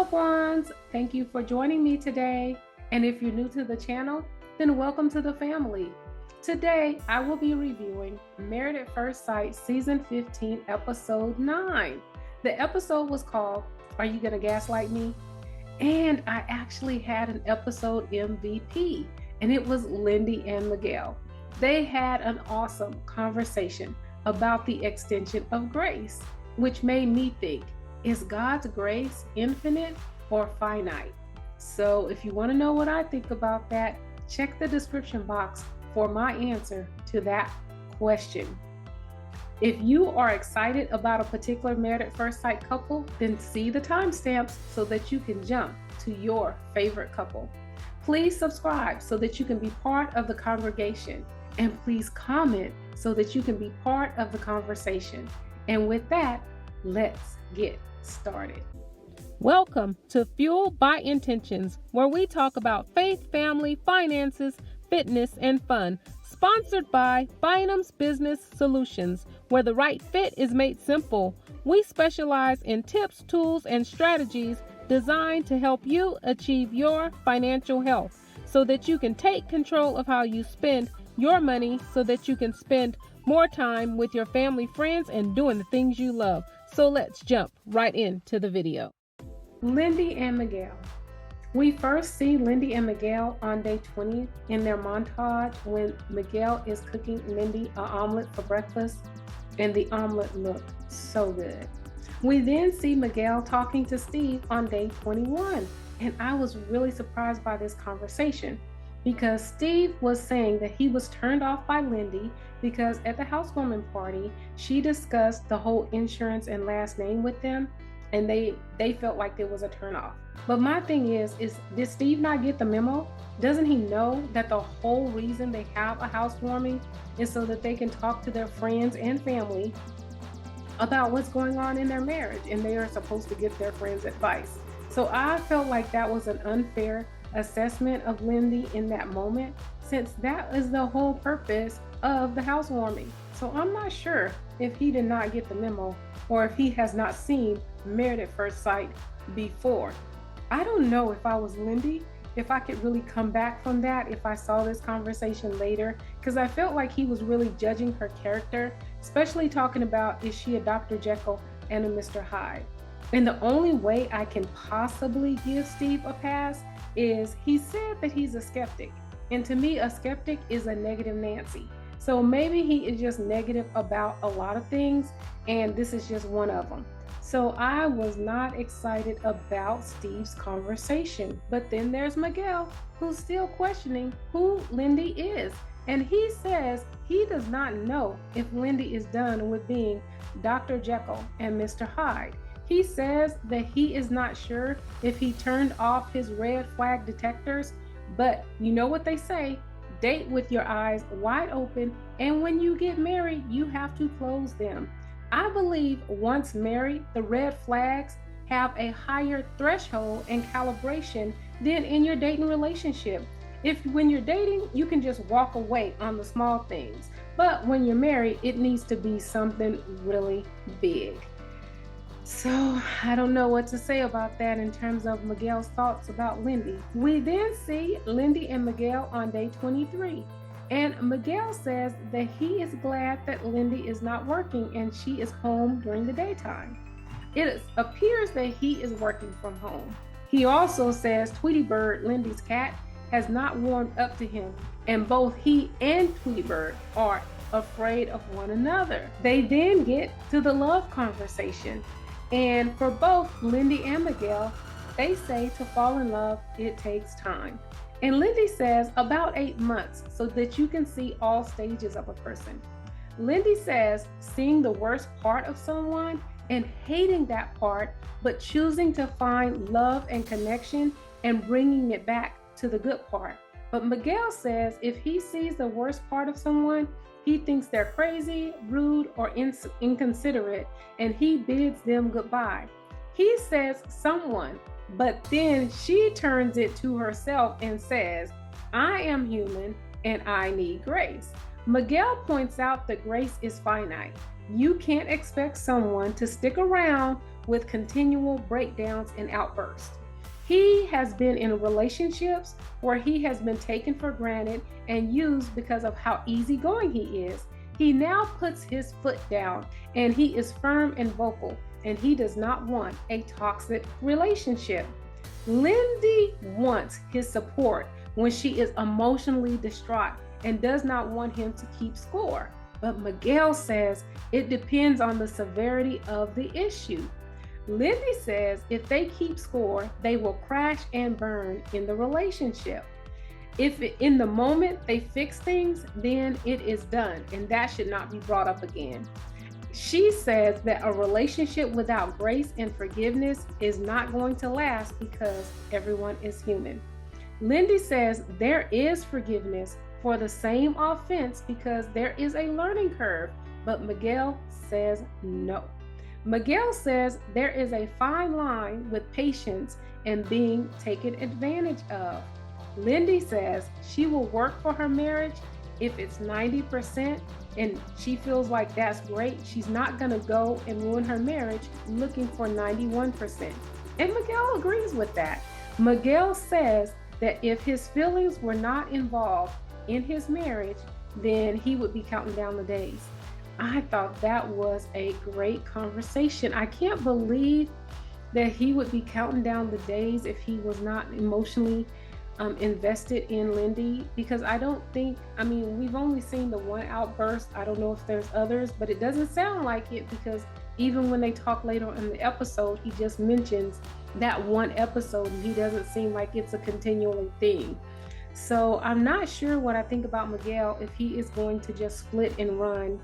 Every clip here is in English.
loved ones, thank you for joining me today. And if you're new to the channel, then welcome to the family. Today, I will be reviewing Married at First Sight Season 15, Episode 9. The episode was called, Are You Gonna Gaslight Me? And I actually had an episode MVP, and it was Lindy and Miguel. They had an awesome conversation about the extension of grace, which made me think, is God's grace infinite or finite? So if you want to know what I think about that, check the description box for my answer to that question. If you are excited about a particular Married at First Sight couple, then see the timestamps so that you can jump to your favorite couple. Please subscribe so that you can be part of the congregation, and please comment so that you can be part of the conversation. And with that, let's get started. Welcome to Fueled by Intentions, where we talk about faith, family, finances, fitness, and fun. Sponsored by Bynum's Business Solutions, where the right fit is made simple. We specialize in tips, tools, and strategies designed to help you achieve your financial health so that you can take control of how you spend your money so that you can spend more time with your family, friends, and doing the things you love. So let's jump right into the video. Lindy and Miguel. We first see Lindy and Miguel on day 20 in their montage when Miguel is cooking Lindy an omelet for breakfast, and the omelet looked so good. We then see Miguel talking to Steve on day 21, and I was really surprised by this conversation because Steve was saying that he was turned off by Lindy because at the housewarming party, she discussed the whole insurance and last name with them, and they felt like there was a turnoff. But my thing is did Steve not get the memo? Doesn't he know that the whole reason they have a housewarming is so that they can talk to their friends and family about what's going on in their marriage, and they are supposed to give their friends advice? So I felt like that was an unfair assessment of Lindy in that moment, since that is the whole purpose of the housewarming. So I'm not sure if he did not get the memo or if he has not seen Married at First Sight before. I don't know if I was Lindy, if I could really come back from that if I saw this conversation later, because I felt like he was really judging her character, especially talking about, is she a Dr. Jekyll and a Mr. Hyde? And the only way I can possibly give Steve a pass is he said that he's a skeptic. And to me, a skeptic is a negative Nancy. So maybe he is just negative about a lot of things, and this is just one of them. So I was not excited about Steve's conversation. But then there's Miguel, who's still questioning who Lindy is. And he says he does not know if Lindy is done with being Dr. Jekyll and Mr. Hyde. He says that he is not sure if he turned off his red flag detectors, but you know what they say, date with your eyes wide open, and when you get married, you have to close them. I believe once married, the red flags have a higher threshold and calibration than in your dating relationship. When you're dating, you can just walk away on the small things, but when you're married, it needs to be something really big. So I don't know what to say about that in terms of Miguel's thoughts about Lindy. We then see Lindy and Miguel on day 23. And Miguel says that he is glad that Lindy is not working and she is home during the daytime. It appears that he is working from home. He also says Tweety Bird, Lindy's cat, has not warmed up to him, and both he and Tweety Bird are afraid of one another. They then get to the love conversation. And for both Lindy and Miguel, they say to fall in love, it takes time. And Lindy says about 8 months so that you can see all stages of a person. Lindy says seeing the worst part of someone and hating that part, but choosing to find love and connection and bringing it back to the good part. But Miguel says if he sees the worst part of someone, he thinks they're crazy, rude, or inconsiderate, and he bids them goodbye. He says someone, but then she turns it to herself and says, I am human and I need grace. Miguel points out that grace is finite. You can't expect someone to stick around with continual breakdowns and outbursts. He has been in relationships where he has been taken for granted and used because of how easygoing he is. He now puts his foot down and he is firm and vocal, and he does not want a toxic relationship. Lindy wants his support when she is emotionally distraught and does not want him to keep score. But Miguel says it depends on the severity of the issue. Lindy says if they keep score, they will crash and burn in the relationship. If in the moment they fix things, then it is done, and that should not be brought up again. She says that a relationship without grace and forgiveness is not going to last because everyone is human. Lindy says there is forgiveness for the same offense because there is a learning curve, but Miguel says no. Miguel says there is a fine line with patience and being taken advantage of. Lindy says she will work for her marriage if it's 90% and she feels like that's great. She's not going to go and ruin her marriage looking for 91%. And Miguel agrees with that. Miguel says that if his feelings were not involved in his marriage, then he would be counting down the days. I thought that was a great conversation. I can't believe that he would be counting down the days if he was not emotionally invested in Lindy, because I don't think, we've only seen the one outburst. I don't know if there's others, but it doesn't sound like it, because even when they talk later in the episode, he just mentions that one episode and he doesn't seem like it's a continual thing. So I'm not sure what I think about Miguel, if he is going to just split and run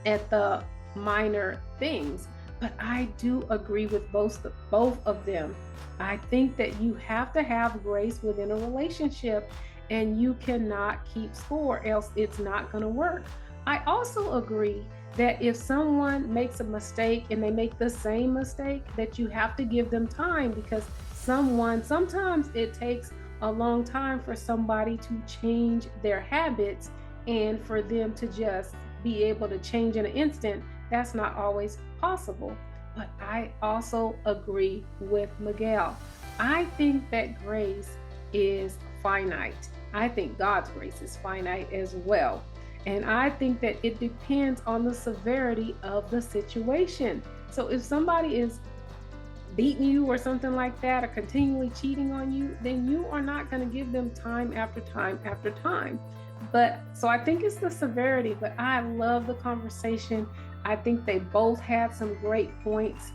at the minor things. But I do agree with both of them. I think that you have to have grace within a relationship, and you cannot keep score, else it's not going to work. I also agree that if someone makes a mistake and they make the same mistake, that you have to give them time, because sometimes it takes a long time for somebody to change their habits, and for them to just be able to change in an instant, that's not always possible. But I also agree with Miguel. I think that grace is finite. I think God's grace is finite as well. And I think that it depends on the severity of the situation. So if somebody is beating you or something like that, or continually cheating on you, then you are not going to give them time after time after time. But so I think it's the severity, but I love the conversation. I think they both had some great points.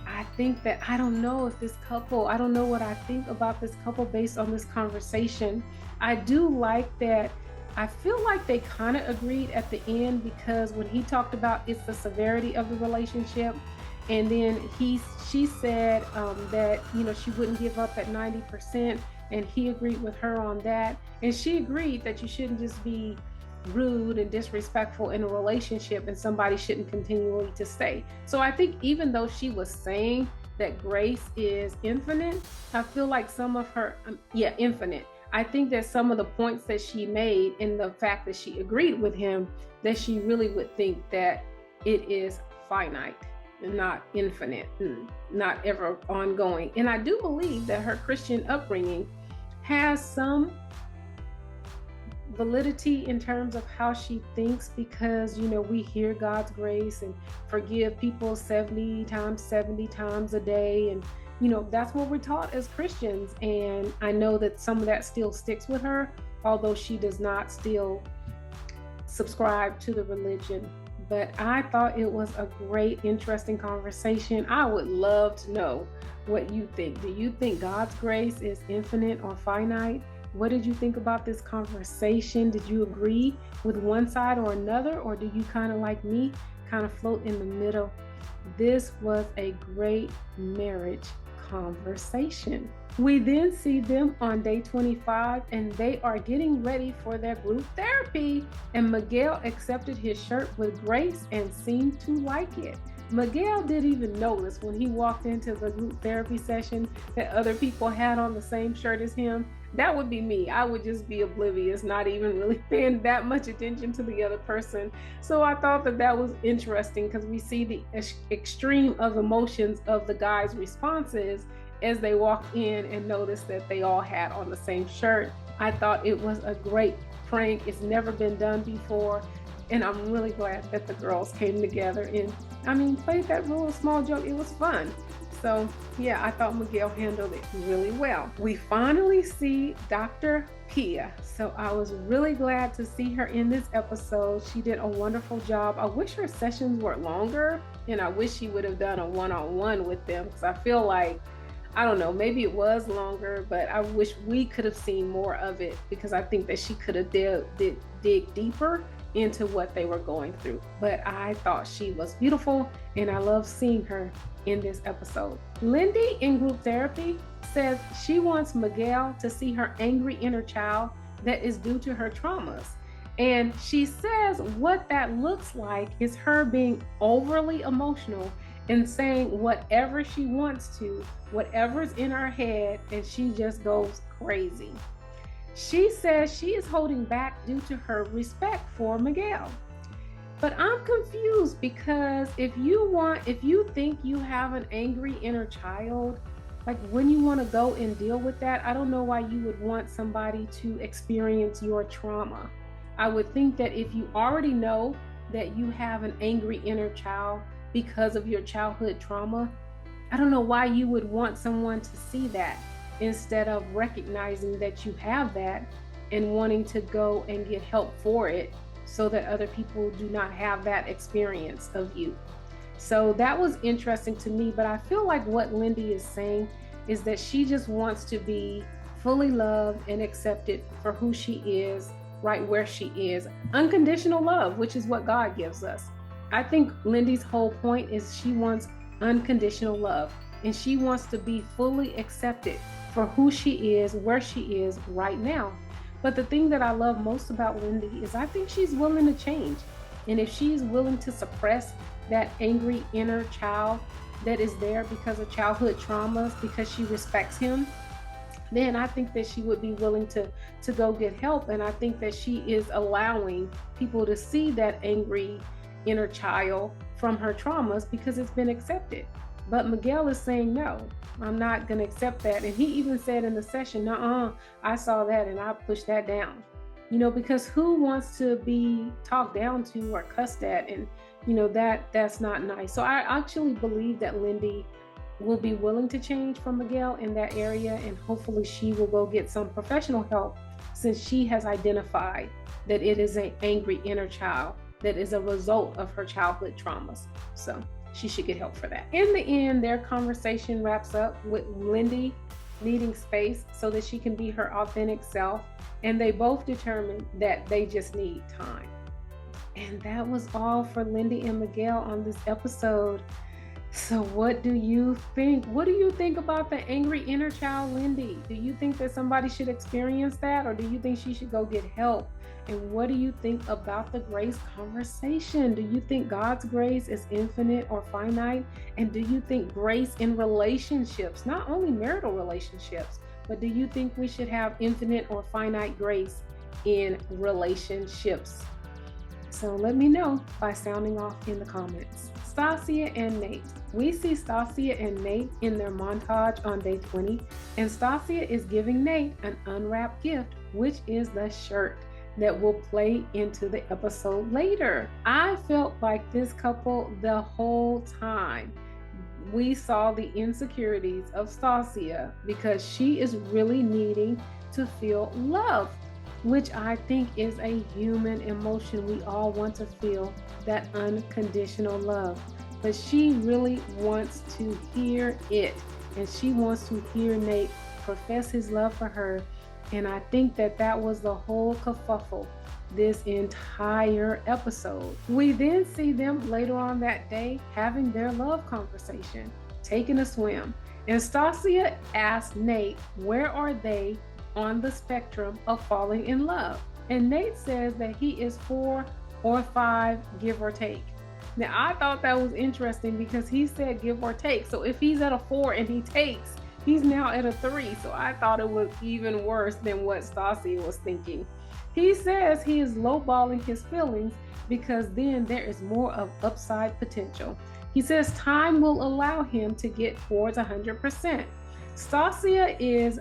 I think that I don't know what I think about this couple based on this conversation. I do like that. I feel like they kind of agreed at the end, because when he talked about it's the severity of the relationship, and then she said that she wouldn't give up at 90%, and he agreed with her on that, and she agreed that you shouldn't just be rude and disrespectful in a relationship and somebody shouldn't continually to stay. So I think even though she was saying that grace is infinite, I feel like some of her infinite. I think that some of the points that she made, in the fact that she agreed with him, that she really would think that it is finite, not infinite, not ever ongoing. And I do believe that her Christian upbringing has some validity in terms of how she thinks, because we hear God's grace and forgive people 70 times a day, and that's what we're taught as Christians. And I know that some of that still sticks with her, although she does not still subscribe to the religion. But I thought it was a great, interesting conversation. I would love to know what you think. Do you think God's grace is infinite or finite? What did you think about this conversation? Did you agree with one side or another, or do you kind of like me, kind of float in the middle? This was a great marriage conversation. We then see them on day 25, and they are getting ready for their group therapy, and Miguel accepted his shirt with grace and seemed to like it. Miguel didn't even notice when he walked into the group therapy session that other people had on the same shirt as him. That would be me. I would just be oblivious, not even really paying that much attention to the other person. So I thought that was interesting because we see the extreme of emotions of the guys' responses as they walked in and noticed that they all had on the same shirt. I thought it was a great prank. It's never been done before. And I'm really glad that the girls came together and, played that little small joke. It was fun. So yeah, I thought Miguel handled it really well. We finally see Dr. Pia. So I was really glad to see her in this episode. She did a wonderful job. I wish her sessions were longer, and I wish she would have done a one-on-one with them, because I feel like, I don't know, maybe it was longer, but I wish we could have seen more of it, because I think that she could have dig deeper into what they were going through. But I thought she was beautiful, and I love seeing her in this episode. Lindy in group therapy says she wants Miguel to see her angry inner child that is due to her traumas. And she says what that looks like is her being overly emotional and saying whatever she wants to, whatever's in her head, and she just goes crazy. She says she is holding back due to her respect for Miguel. But I'm confused, because if you think you have an angry inner child, like, when you want to go and deal with that, I don't know why you would want somebody to experience your trauma. I would think that if you already know that you have an angry inner child because of your childhood trauma, I don't know why you would want someone to see that, instead of recognizing that you have that and wanting to go and get help for it so that other people do not have that experience of you. So that was interesting to me, but I feel like what Lindy is saying is that she just wants to be fully loved and accepted for who she is, right where she is. Unconditional love, which is what God gives us. I think Lindy's whole point is she wants unconditional love, and she wants to be fully accepted for who she is, where she is right now. But the thing that I love most about Lindy is I think she's willing to change. And if she's willing to suppress that angry inner child that is there because of childhood traumas, because she respects him, then I think that she would be willing to go get help. And I think that she is allowing people to see that angry inner child from her traumas because it's been accepted. But Miguel is saying, no, I'm not going to accept that. And he even said in the session, I saw that and I pushed that down. Because who wants to be talked down to or cussed at? And, that's not nice. So I actually believe that Lindy will be willing to change for Miguel in that area. And hopefully she will go get some professional help, since she has identified that it is an angry inner child that is a result of her childhood traumas. So she should get help for that. In the end, their conversation wraps up with Lindy needing space so that she can be her authentic self. And they both determine that they just need time. And that was all for Lindy and Miguel on this episode. So what do you think? What do you think about the angry inner child, Lindy? Do you think that somebody should experience that, or do you think she should go get help? And what do you think about the grace conversation? Do you think God's grace is infinite or finite? And do you think grace in relationships, not only marital relationships, but do you think we should have infinite or finite grace in relationships? So let me know by sounding off in the comments. Stacia and Nate. We see Stacia and Nate in their montage on day 20, and Stacia is giving Nate an unwrapped gift, which is the shirt that will play into the episode later. I felt like this couple the whole time. We saw the insecurities of Stacia because she is really needing to feel love, which I think is a human emotion. We all want to feel that unconditional love, but she really wants to hear it, and she wants to hear Nate profess his love for her. And I think that was the whole kerfuffle this entire episode. We then see them later on that day having their love conversation, taking a swim. And Stacia asks Nate, where are they on the spectrum of falling in love? And Nate says that he is 4 or 5, give or take. Now, I thought that was interesting because he said give or take. So if he's at a 4 and he takes, he's now at a 3. So I thought it was even worse than what Stacia was thinking. He says he is lowballing his feelings because then there is more of upside potential. He says time will allow him to get towards 100%. Stacia is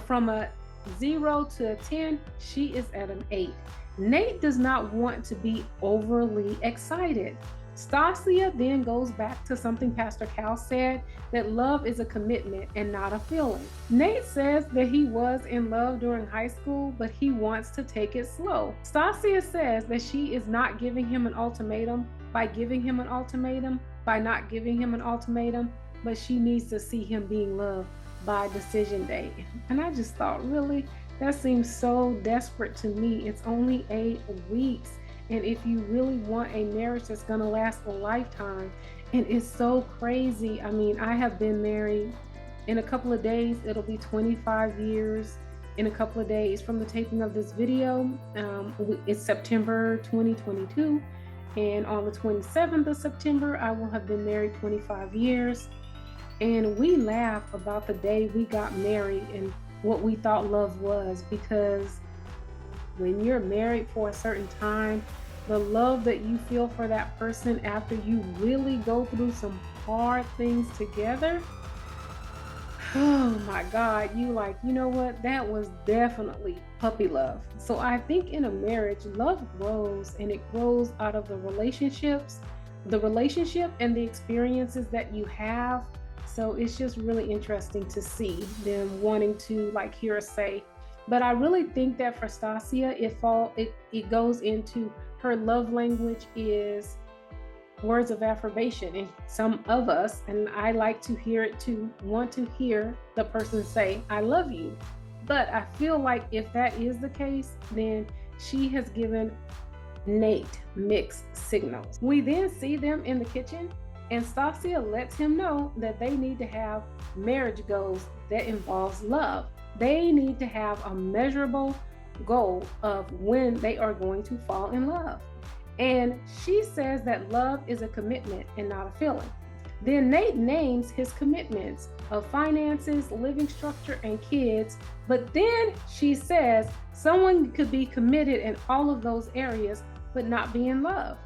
from a 0 to a 10, she is at an 8. Nate does not want to be overly excited. Stacia then goes back to something Pastor Cal said, that love is a commitment and not a feeling. Nate says that he was in love during high school, but he wants to take it slow. Stacia says that she is not giving him an ultimatum by giving him an ultimatum, by not giving him an ultimatum, but she needs to see him being loved by decision day. And I just thought, really? That seems so desperate to me. It's only 8 weeks. And if you really want a marriage that's gonna last a lifetime, and it's so crazy. I mean, I have been married in a couple of days. It'll be 25 years in a couple of days from the taping of this video. It's September 2022. And on the 27th of September, I will have been married 25 years. And we laugh about the day we got married and what we thought love was, because when you're married for a certain time, the love that you feel for that person after you really go through some hard things together, oh my God, you like, you know what, that was definitely puppy love. So I think in a marriage, love grows, and it grows out of the relationship and the experiences that you have. So it's just really interesting to see them wanting to like hear us say. But I really think that for Stacia, it goes into her love language is words of affirmation. And some of us, and I like to hear it too, want to hear the person say, I love you. But I feel like if that is the case, then she has given Nate mixed signals. We then see them in the kitchen, and Stacia lets him know that they need to have marriage goals that involves love. They need to have a measurable goal of when they are going to fall in love. And she says that love is a commitment and not a feeling. Then Nate names his commitments of finances, living structure, and kids. But then she says someone could be committed in all of those areas, but not be in love.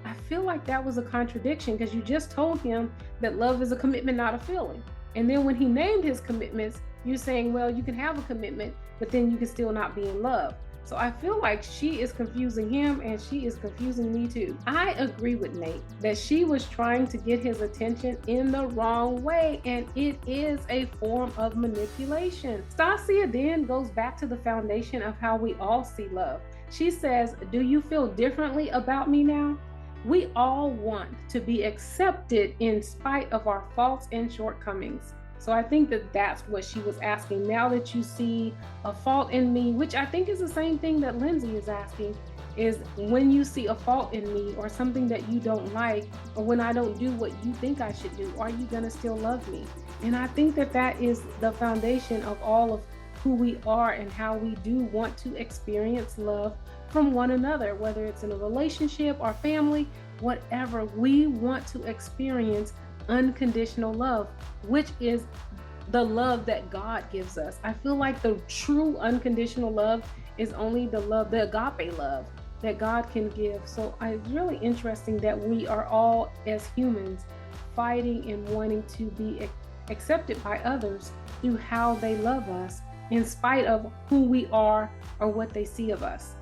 I feel like that was a contradiction, because you just told him that love is a commitment, not a feeling. And then when he named his commitments, you're saying, well, you can have a commitment, but then you can still not be in love. So I feel like she is confusing him, and she is confusing me too. I agree with Nate that she was trying to get his attention in the wrong way, and it is a form of manipulation. Stacia then goes back to the foundation of how we all see love. She says, do you feel differently about me now? We all want to be accepted in spite of our faults and shortcomings. So I think that that's what she was asking. Now that you see a fault in me, which I think is the same thing that Lindsay is asking, is when you see a fault in me or something that you don't like, or when I don't do what you think I should do, are you gonna still love me? And I think that that is the foundation of all of who we are and how we do want to experience love from one another, whether it's in a relationship or family, whatever. We want to experience unconditional love, which is the love that God gives us. I feel like the true unconditional love is only the love, the agape love that God can give. So it's really interesting that we are all, as humans, fighting and wanting to be accepted by others through how they love us, in spite of who we are or what they see of us.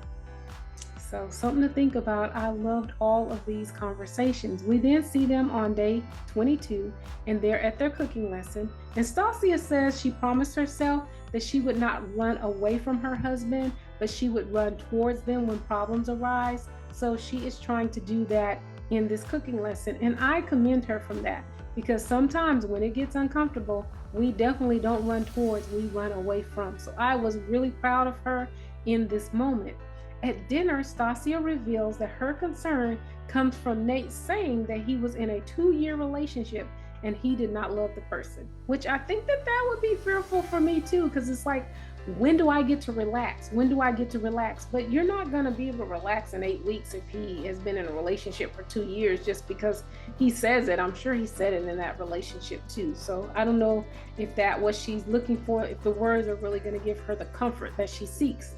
So something to think about. I loved all of these conversations. We then see them on day 22, and they're at their cooking lesson. And Stacia says she promised herself that she would not run away from her husband, but she would run towards them when problems arise. So she is trying to do that in this cooking lesson. And I commend her from that, because sometimes when it gets uncomfortable, we definitely don't run towards, we run away from. So I was really proud of her in this moment. At dinner, Stacia reveals that her concern comes from Nate saying that he was in a 2-year relationship and he did not love the person, which I think that would be fearful for me too, because it's like, when do I get to relax? When do I get to relax? But you're not going to be able to relax in 8 weeks if he has been in a relationship for 2 years just because he says it. I'm sure he said it in that relationship too. So I don't know if that what she's looking for, if the words are really going to give her the comfort that she seeks.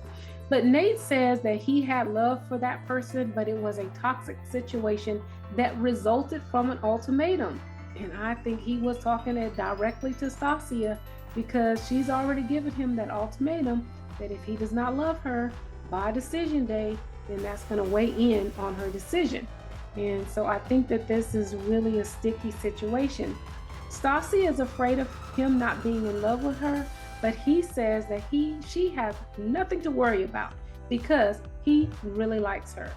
But Nate says that he had love for that person, but it was a toxic situation that resulted from an ultimatum. And I think he was talking directly to Stacia, because she's already given him that ultimatum that if he does not love her by decision day, then that's going to weigh in on her decision. And so I think that this is really a sticky situation. Stacia is afraid of him not being in love with her, but he says that she has nothing to worry about because he really likes her.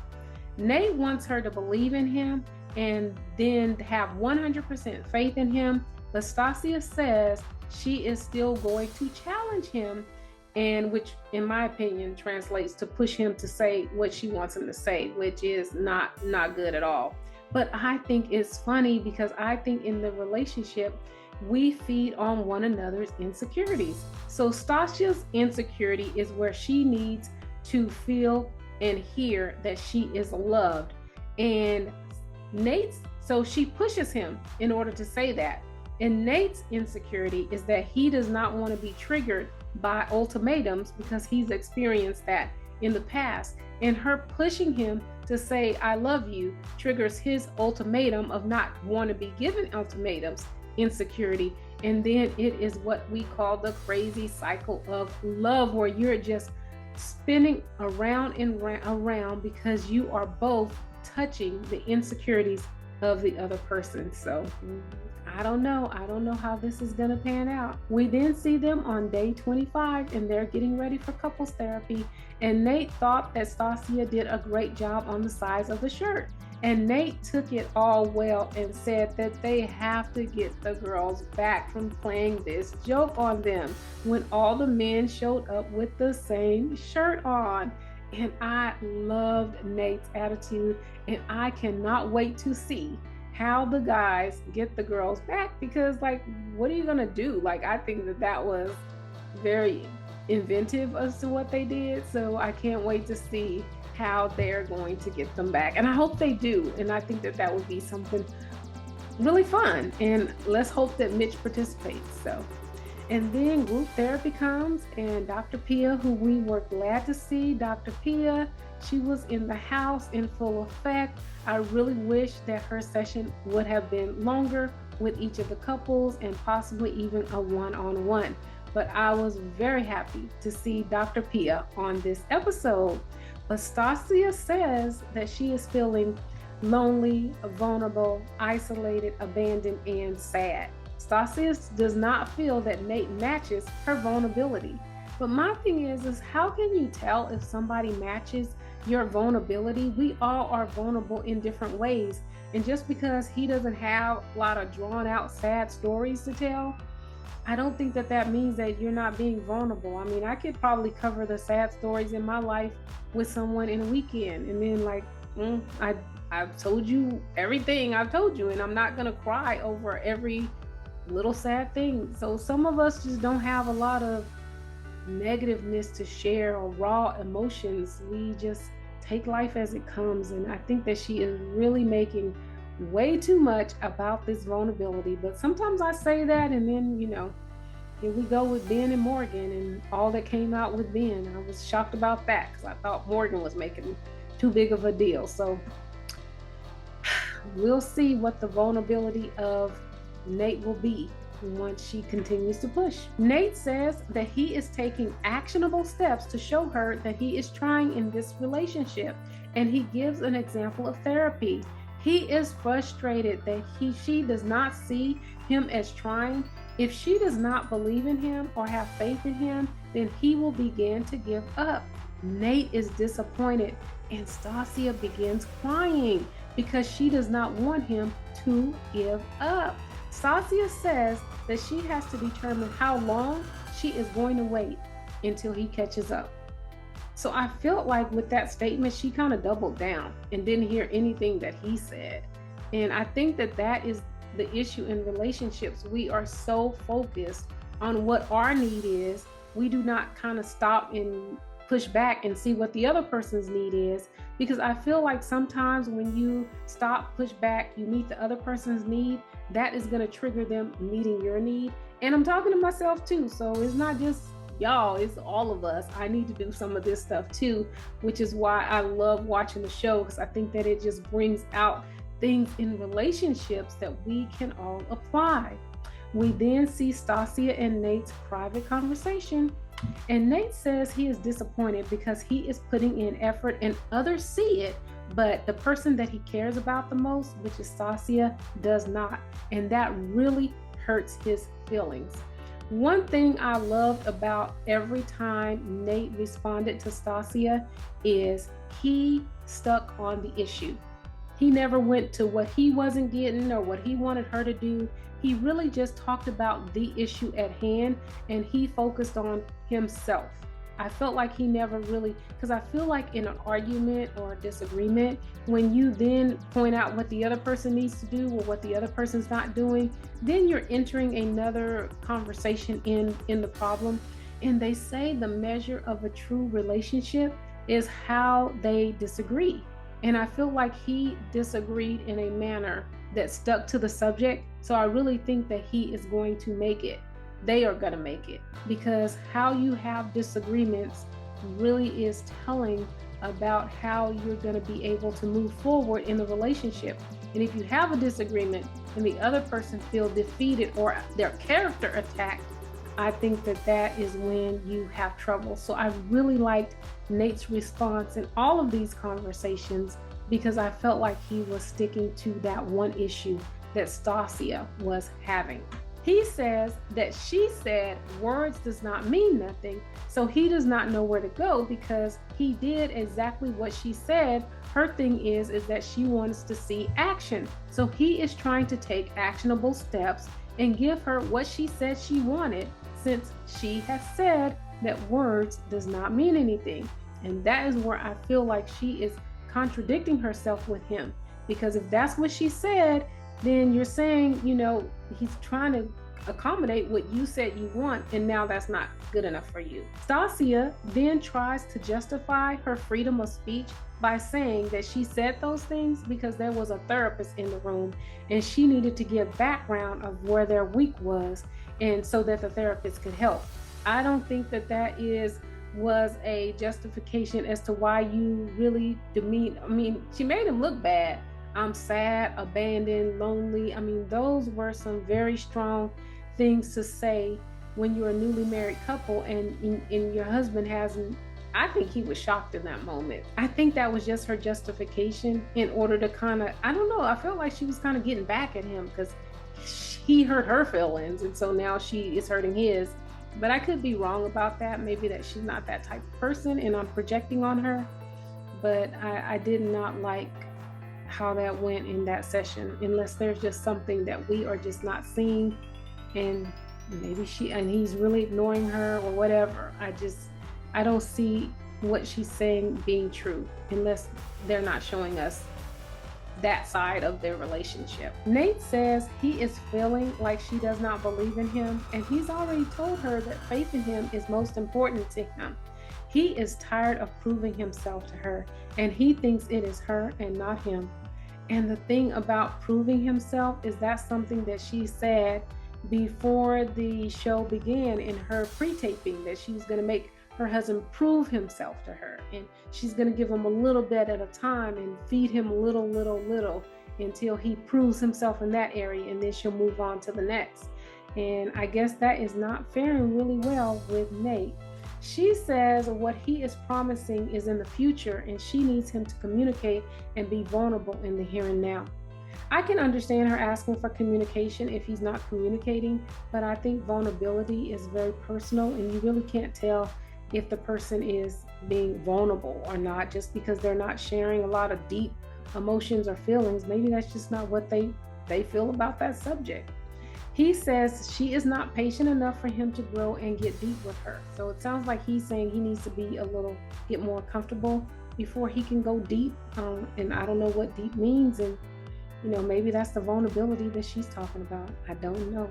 Nate wants her to believe in him and then have 100% faith in him, but Stacia says she is still going to challenge him, and which in my opinion translates to push him to say what she wants him to say, which is not good at all. But I think it's funny because I think in the relationship we feed on one another's insecurities. So Stacia's insecurity is where she needs to feel and hear that she is loved, and so she pushes him in order to say that. And Nate's insecurity is that he does not want to be triggered by ultimatums because he's experienced that in the past. And her pushing him to say, I love you, triggers his ultimatum of not wanting to be given ultimatums, insecurity. And then it is what we call the crazy cycle of love, where you're just spinning around and around because you are both touching the insecurities of the other person. So I don't know how this is going to pan out. We then see them on day 25 and they're getting ready for couples therapy. And Nate thought that Stacia did a great job on the size of the shirt. And Nate took it all well and said that they have to get the girls back from playing this joke on them when all the men showed up with the same shirt on. And I loved Nate's attitude, and I cannot wait to see how the guys get the girls back, because like, what are you gonna do? Like, I think that was very inventive as to what they did. So I can't wait to see how they're going to get them back. And I hope they do. And I think that would be something really fun. And let's hope that Mitch participates. So, and then group therapy comes, and Dr. Pia, who we were glad to see, Dr. Pia, she was in the house in full effect. I really wish that her session would have been longer with each of the couples and possibly even a one-on-one. But I was very happy to see Dr. Pia on this episode. But Stacia says that she is feeling lonely, vulnerable, isolated, abandoned, and sad. Stacia does not feel that Nate matches her vulnerability. But my thing is how can you tell if somebody matches your vulnerability? We all are vulnerable in different ways. And just because he doesn't have a lot of drawn out sad stories to tell, I don't think that means that you're not being vulnerable. I mean, I could probably cover the sad stories in my life with someone in a weekend, and then like, I've told you everything I've told you, and I'm not gonna cry over every little sad thing. So some of us just don't have a lot of negativeness to share or raw emotions. We just take life as it comes. And I think that she is really making way too much about this vulnerability. But sometimes I say that, and then, here we go with Ben and Morgan and all that came out with Ben. I was shocked about that because I thought Morgan was making too big of a deal. So we'll see what the vulnerability of Nate will be once she continues to push. Nate says that he is taking actionable steps to show her that he is trying in this relationship, and he gives an example of therapy. He is frustrated that she does not see him as trying. If she does not believe in him or have faith in him, then he will begin to give up. Nate is disappointed, and Stacia begins crying because she does not want him to give up. Stacia says that she has to determine how long she is going to wait until he catches up. So I felt like with that statement, she kind of doubled down and didn't hear anything that he said. And I think that is the issue in relationships. We are so focused on what our need is we do not kind of stop and push back and see what the other person's need is. Because I feel like sometimes when you stop, push back, you meet the other person's need, that is going to trigger them meeting your need. And I'm talking to myself too. So it's not just y'all, it's all of us. I need to do some of this stuff too, which is why I love watching the show, because I think that it just brings out things in relationships that we can all apply. We then see Stacia and Nate's private conversation. And Nate says he is disappointed because he is putting in effort and others see it, but the person that he cares about the most, which is Stacia, does not. And that really hurts his feelings. One thing I loved about every time Nate responded to Stacia is he stuck on the issue. He never went to what he wasn't getting or what he wanted her to do. He really just talked about the issue at hand, and he focused on himself. I felt like he never really, because I feel like in an argument or a disagreement, when you then point out what the other person needs to do or what the other person's not doing, then you're entering another conversation in the problem. And they say the measure of a true relationship is how they disagree. And I feel like he disagreed in a manner that stuck to the subject. So I really think that he is going to make it. They are going to make it, because how you have disagreements really is telling about how you're going to be able to move forward in the relationship. And if you have a disagreement and the other person feels defeated or their character attacked, I think that that is when you have trouble. So I really liked Nate's response in all of these conversations, because I felt like he was sticking to that one issue that Stacia was having. He says that she said words does not mean nothing, so he does not know where to go because he did exactly what she said. Her thing is that she wants to see action. So he is trying to take actionable steps and give her what she said she wanted, since she has said that words does not mean anything. And that is where I feel like she is contradicting herself with him, because if that's what she said, then you're saying, you know, he's trying to accommodate what you said you want, and now that's not good enough for you. Stacia then tries to justify her freedom of speech by saying that she said those things because there was a therapist in the room and she needed to give background of where their week was, and so that the therapist could help. I don't think that that was a justification as to why you really demean. I mean, she made him look bad. I'm sad, abandoned, lonely. I mean, those were some very strong things to say when you're a newly married couple and your husband hasn't. I think he was shocked in that moment. I think that was just her justification in order to kind of, I don't know, I felt like she was kind of getting back at him because he hurt her feelings, and so now she is hurting his. But I could be wrong about that. Maybe that she's not that type of person and I'm projecting on her. But I did not like how that went in that session, unless there's just something that we are just not seeing, and maybe he's really ignoring her or whatever. I don't see what she's saying being true unless they're not showing us that side of their relationship. Nate says he is feeling like she does not believe in him, and he's already told her that faith in him is most important to him. He is tired of proving himself to her, and he thinks it is her and not him. And the thing about proving himself is that's something that she said before the show began in her pre-taping, that she's going to make her husband prove himself to her, and she's going to give him a little bit at a time and feed him little until he proves himself in that area, and then she'll move on to the next. And I guess that is not faring really well with Nate. She says what he is promising is in the future, and she needs him to communicate and be vulnerable in the here and now. I can understand her asking for communication if he's not communicating, but I think vulnerability is very personal, and you really can't tell if the person is being vulnerable or not just because they're not sharing a lot of deep emotions or feelings. Maybe that's just not what they feel about that subject. He says she is not patient enough for him to grow and get deep with her. So it sounds like he's saying he needs to get more comfortable before he can go deep. And I don't know what deep means. And, maybe that's the vulnerability that she's talking about. I don't know.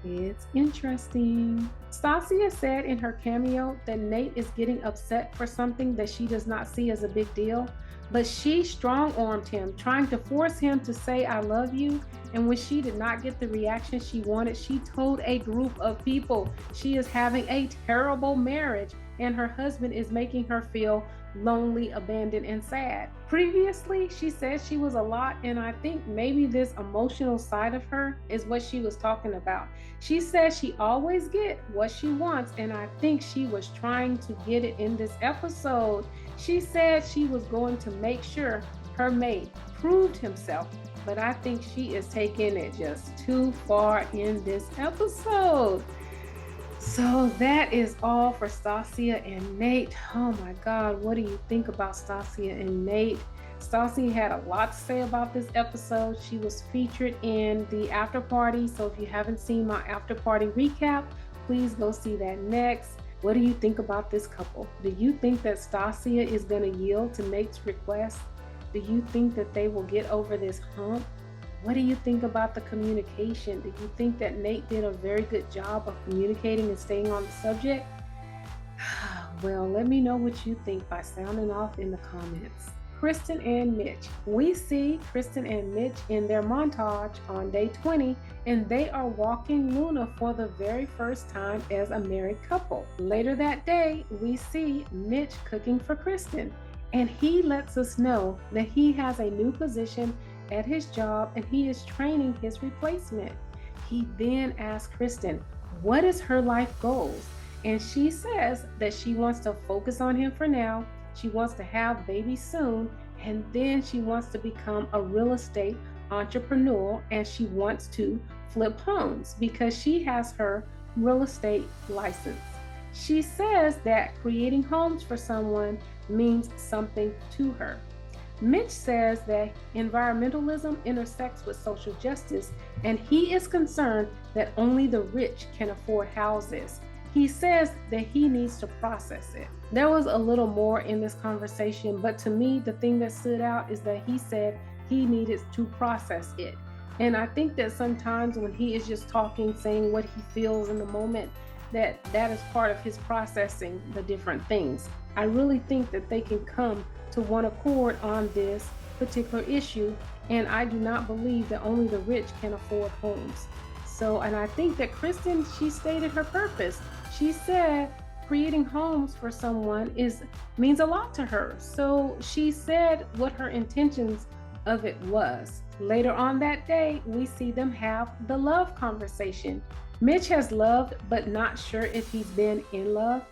It's interesting. Stacia said in her cameo that Nate is getting upset for something that she does not see as a big deal, but she strong-armed him, trying to force him to say, "I love you." And when she did not get the reaction she wanted, she told a group of people she is having a terrible marriage and her husband is making her feel lonely, abandoned, and sad. Previously, she said she was a lot, and I think maybe this emotional side of her is what she was talking about. She said she always get what she wants, and I think she was trying to get it in this episode. She said she was going to make sure her mate proved himself, but I think she is taking it just too far in this episode. So that is all for Stacia and Nate. Oh my God, what do you think about Stacia and Nate? Stacia had a lot to say about this episode. She was featured in the after party. So if you haven't seen my after party recap, please go see that next. What do you think about this couple? Do you think that Stacia is going to yield to Nate's request? Do you think that they will get over this hump? What do you think about the communication? Do you think that Nate did a very good job of communicating and staying on the subject? Well, let me know what you think by sounding off in the comments. KRYSTIN and Mitch. We see KRYSTIN and Mitch in their montage on day 20, and they are walking Luna for the very first time as a married couple. Later that day, we see Mitch cooking for KRYSTIN, and he lets us know that he has a new position at his job and he is training his replacement. He then asks KRYSTIN, what is her life goals? And she says that she wants to focus on him for now. She wants to have babies soon, and then she wants to become a real estate entrepreneur, and she wants to flip homes because she has her real estate license. She says that creating homes for someone means something to her. Mitch says that environmentalism intersects with social justice, and he is concerned that only the rich can afford houses. He says that he needs to process it. There was a little more in this conversation, but to me, the thing that stood out is that he said he needed to process it. And I think that sometimes when he is just talking, saying what he feels in the moment, that is part of his processing the different things. I really think that they can come to one accord on this particular issue, and I do not believe that only the rich can afford homes. So, and I think that KRYSTIN, she stated her purpose. She said creating homes for someone means a lot to her. So she said what her intentions of it was. Later on that day, we see them have the love conversation. Mitch has loved, but not sure if he's been in love.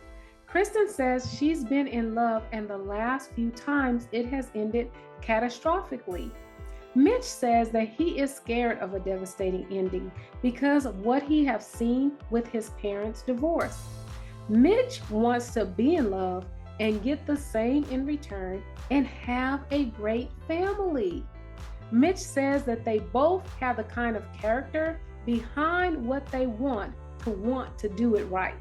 KRYSTIN says she's been in love, and the last few times it has ended catastrophically. Mitch says that he is scared of a devastating ending because of what he has seen with his parents' divorce. Mitch wants to be in love and get the same in return and have a great family. Mitch says that they both have the kind of character behind what they want to do it right.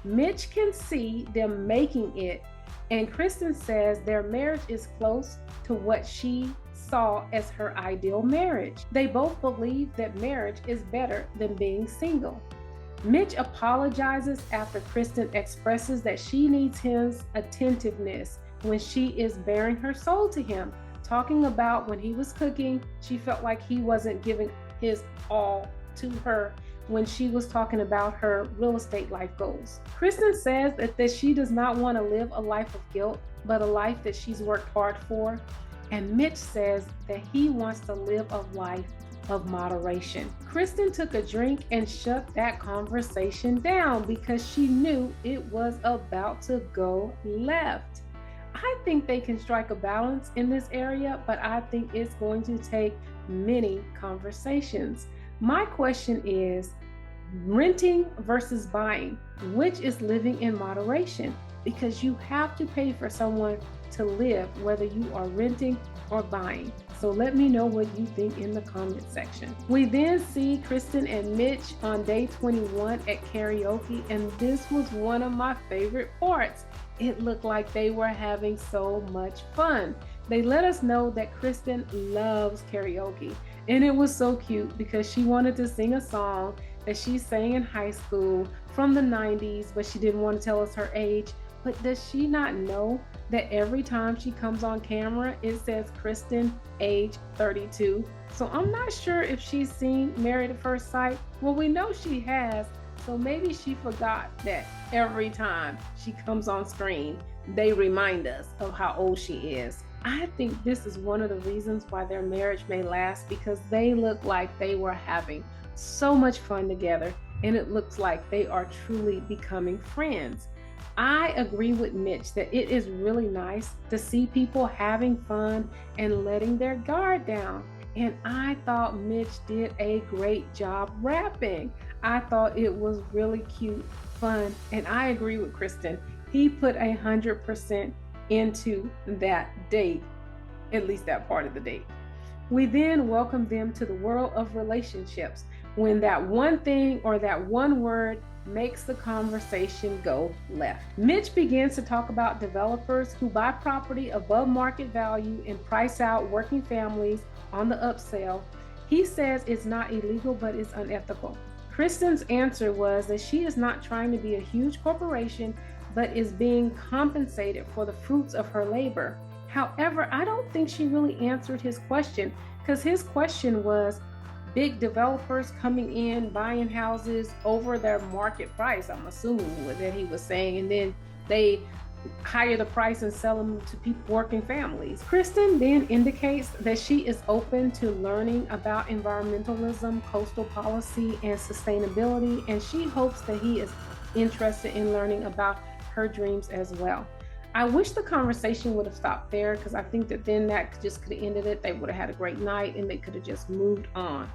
Mitch can see them making it, and KRYSTIN says their marriage is close to what she saw as her ideal marriage. They both believe that marriage is better than being single. Mitch apologizes after KRYSTIN expresses that she needs his attentiveness when she is bearing her soul to him, talking about when he was cooking, she felt like he wasn't giving his all to her when she was talking about her real estate life goals. KRYSTIN says that she does not want to live a life of guilt, but a life that she's worked hard for. And Mitch says that he wants to live a life of moderation. KRYSTIN took a drink and shut that conversation down because she knew it was about to go left. I think they can strike a balance in this area, but I think it's going to take many conversations. My question is, renting versus buying, which is living in moderation? Because you have to pay for someone to live, whether you are renting or buying. So let me know what you think in the comment section. We then see KRYSTIN and Mitch on day 21 at karaoke, and this was one of my favorite parts. It looked like they were having so much fun. They let us know that KRYSTIN loves karaoke, and it was so cute because she wanted to sing a song that she sang in high school from the 90s, but she didn't want to tell us her age. But does she not know that every time she comes on camera, it says KRYSTIN, age 32? So I'm not sure if she's seen Married at First Sight. Well, we know she has, so maybe she forgot that every time she comes on screen, they remind us of how old she is. I think this is one of the reasons why their marriage may last, because they look like they were having so much fun together, and it looks like they are truly becoming friends. I agree with Mitch that it is really nice to see people having fun and letting their guard down. And I thought Mitch did a great job rapping. I thought it was really cute, fun, and I agree with KRYSTIN. He put 100% into that date, at least that part of the date. We then welcome them to the world of relationships, when that one thing or that one word makes the conversation go left. Mitch begins to talk about developers who buy property above market value and price out working families on the upsell. He says it's not illegal, but it's unethical. KRYSTIN's answer was that she is not trying to be a huge corporation, but is being compensated for the fruits of her labor. However, I don't think she really answered his question, because his question was big developers coming in, buying houses over their market price, I'm assuming that he was saying, and then they higher the price and sell them to people, working families. KRYSTIN then indicates that she is open to learning about environmentalism, coastal policy, and sustainability, and she hopes that he is interested in learning about her dreams as well. I wish the conversation would have stopped there, because I think that then that just could have ended it. They would have had a great night and they could have just moved on.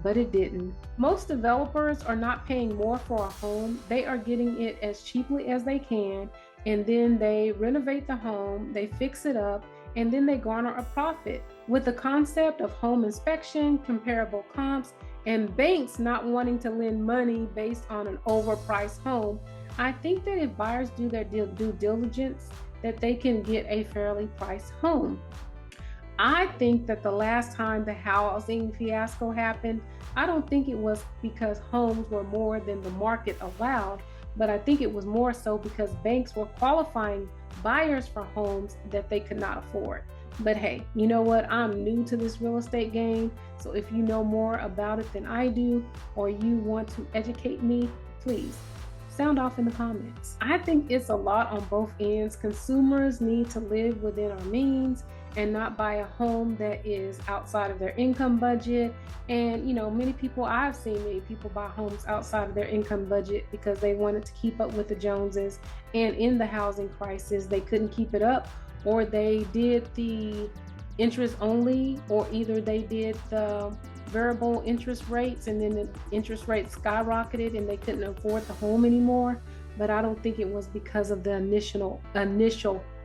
But it didn't. Most developers are not paying more for a home. They are getting it as cheaply as they can, and then they renovate the home, they fix it up, and then they garner a profit. With the concept of home inspection, comparable comps, and banks not wanting to lend money based on an overpriced home, I think that if buyers do their due diligence, that they can get a fairly priced home. I think that the last time the housing fiasco happened, I don't think it was because homes were more than the market allowed, but I think it was more so because banks were qualifying buyers for homes that they could not afford. But hey, you know what? I'm new to this real estate game, so if you know more about it than I do, or you want to educate me, please sound off in the comments. I think it's a lot on both ends. Consumers need to live within our means and not buy a home that is outside of their income budget. And I've seen many people buy homes outside of their income budget because they wanted to keep up with the Joneses, and in the housing crisis they couldn't keep it up, or they did the interest only, or either they did the variable interest rates and then the interest rates skyrocketed and they couldn't afford the home anymore. But I don't think it was because of the initial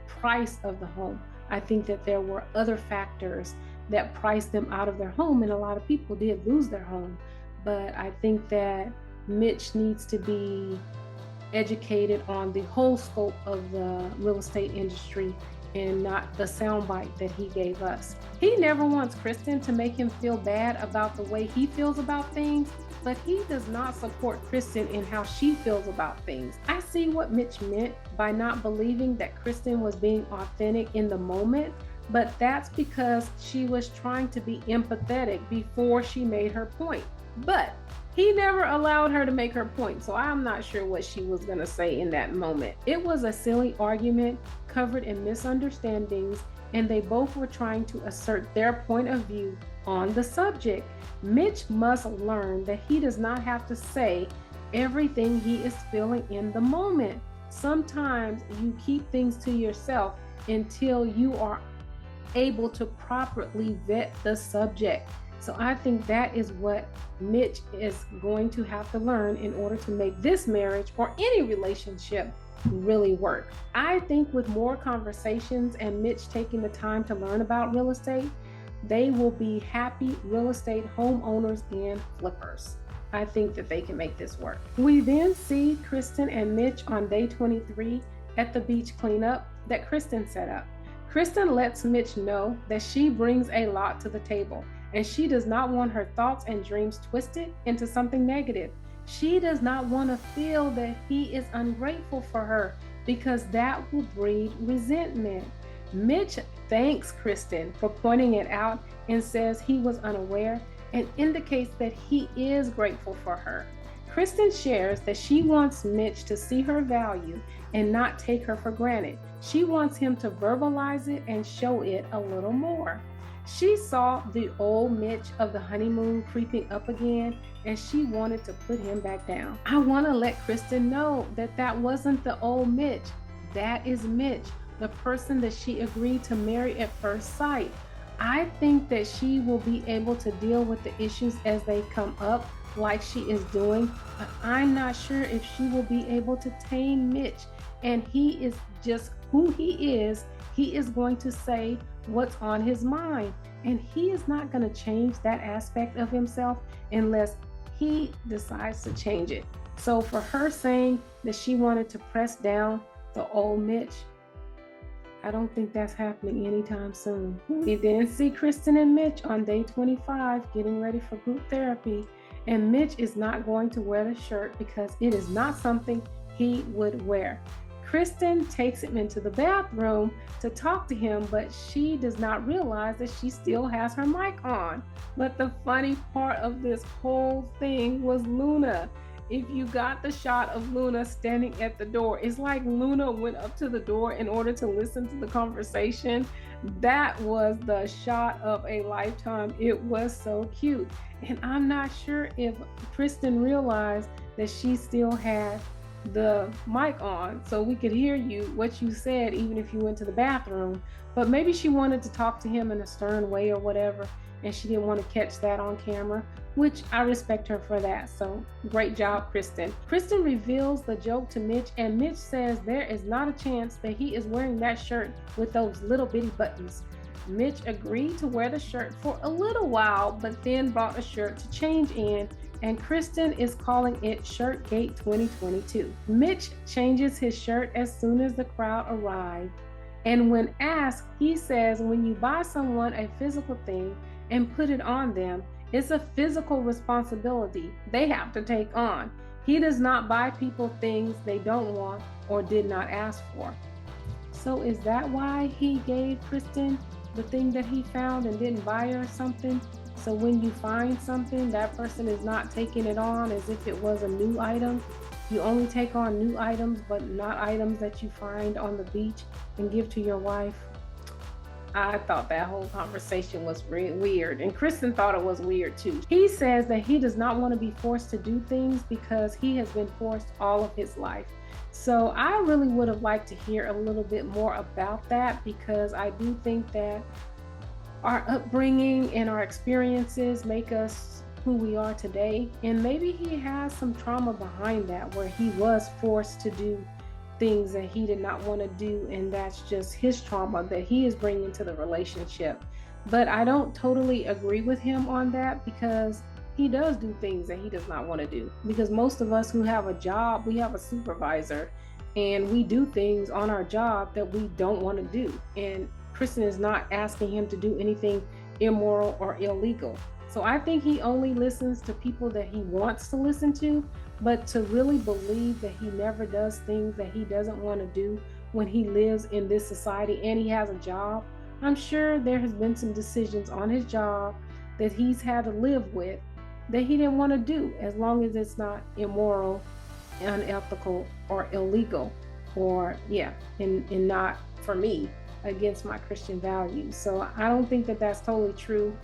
price of the home. I think that there were other factors that priced them out of their home, and a lot of people did lose their home. But I think that Mitch needs to be educated on the whole scope of the real estate industry and not the soundbite that he gave us. He never wants KRYSTIN to make him feel bad about the way he feels about things, but he does not support KRYSTIN in how she feels about things. I see what Mitch meant by not believing that KRYSTIN was being authentic in the moment, but that's because she was trying to be empathetic before she made her point. But he never allowed her to make her point, so I'm not sure what she was gonna say in that moment. It was a silly argument covered in misunderstandings, and they both were trying to assert their point of view on the subject. Mitch must learn that he does not have to say everything he is feeling in the moment. Sometimes you keep things to yourself until you are able to properly vet the subject. So I think that is what Mitch is going to have to learn in order to make this marriage or any relationship really work. I think with more conversations and Mitch taking the time to learn about real estate, they will be happy real estate homeowners and flippers. I think that they can make this work. We then see KRYSTIN and Mitch on day 23 at the beach cleanup that KRYSTIN set up. KRYSTIN lets Mitch know that she brings a lot to the table, and she does not want her thoughts and dreams twisted into something negative. She does not want to feel that he is ungrateful for her, because that will breed resentment. Mitch thanks KRYSTIN for pointing it out and says he was unaware, and indicates that he is grateful for her. KRYSTIN shares that she wants Mitch to see her value and not take her for granted. She wants him to verbalize it and show it a little more. She saw the old Mitch of the honeymoon creeping up again, and she wanted to put him back down. I want to let KRYSTIN know that that wasn't the old Mitch. That is Mitch, the person that she agreed to marry at first sight. I think that she will be able to deal with the issues as they come up, like she is doing, but I'm not sure if she will be able to tame Mitch. And he is just who he is. He is going to say what's on his mind, and he is not going to change that aspect of himself unless he decides to change it. So for her saying that she wanted to press down the old Mitch, I don't think that's happening anytime soon. We then see KRYSTIN and Mitch on day 25 getting ready for group therapy, and Mitch is not going to wear the shirt because it is not something he would wear. KRYSTIN takes him into the bathroom to talk to him, but she does not realize that she still has her mic on. But the funny part of this whole thing was Luna. If you got the shot of Luna standing at the door, it's like Luna went up to the door in order to listen to the conversation. That was the shot of a lifetime. It was so cute. And I'm not sure if KRYSTIN realized that she still had the mic on so we could hear you, what you said, even if you went to the bathroom. But maybe she wanted to talk to him in a stern way or whatever, and she didn't want to catch that on camera, which I respect her for that. So great job, KRYSTIN. KRYSTIN reveals the joke to Mitch, and Mitch says there is not a chance that he is wearing that shirt with those little bitty buttons. Mitch agreed to wear the shirt for a little while, but then bought a shirt to change in, and KRYSTIN is calling it Shirtgate 2022. Mitch changes his shirt as soon as the crowd arrived, and when asked, he says when you buy someone a physical thing and put it on them, it's a physical responsibility they have to take on. He does not buy people things they don't want or did not ask for. So is that why he gave KRYSTIN the thing that he found and didn't buy her something? So when you find something, that person is not taking it on as if it was a new item. You only take on new items, but not items that you find on the beach and give to your wife. I thought that whole conversation was weird, and KRYSTIN thought it was weird too. He says that he does not want to be forced to do things because he has been forced all of his life. So I really would have liked to hear a little bit more about that, because I do think that our upbringing and our experiences make us who we are today. And maybe he has some trauma behind that, where he was forced to do things that he did not want to do, and that's just his trauma that he is bringing to the relationship. But I don't totally agree with him on that, because he does do things that he does not want to do. Because most of us who have a job, we have a supervisor, and we do things on our job that we don't want to do. And KRYSTIN is not asking him to do anything immoral or illegal. So I think he only listens to people that he wants to listen to, but to really believe that he never does things that he doesn't want to do when he lives in this society and he has a job. I'm sure there has been some decisions on his job that he's had to live with that he didn't want to do, as long as it's not immoral, unethical, or illegal, or and not, for me, against my Christian values. So I don't think that that's totally true.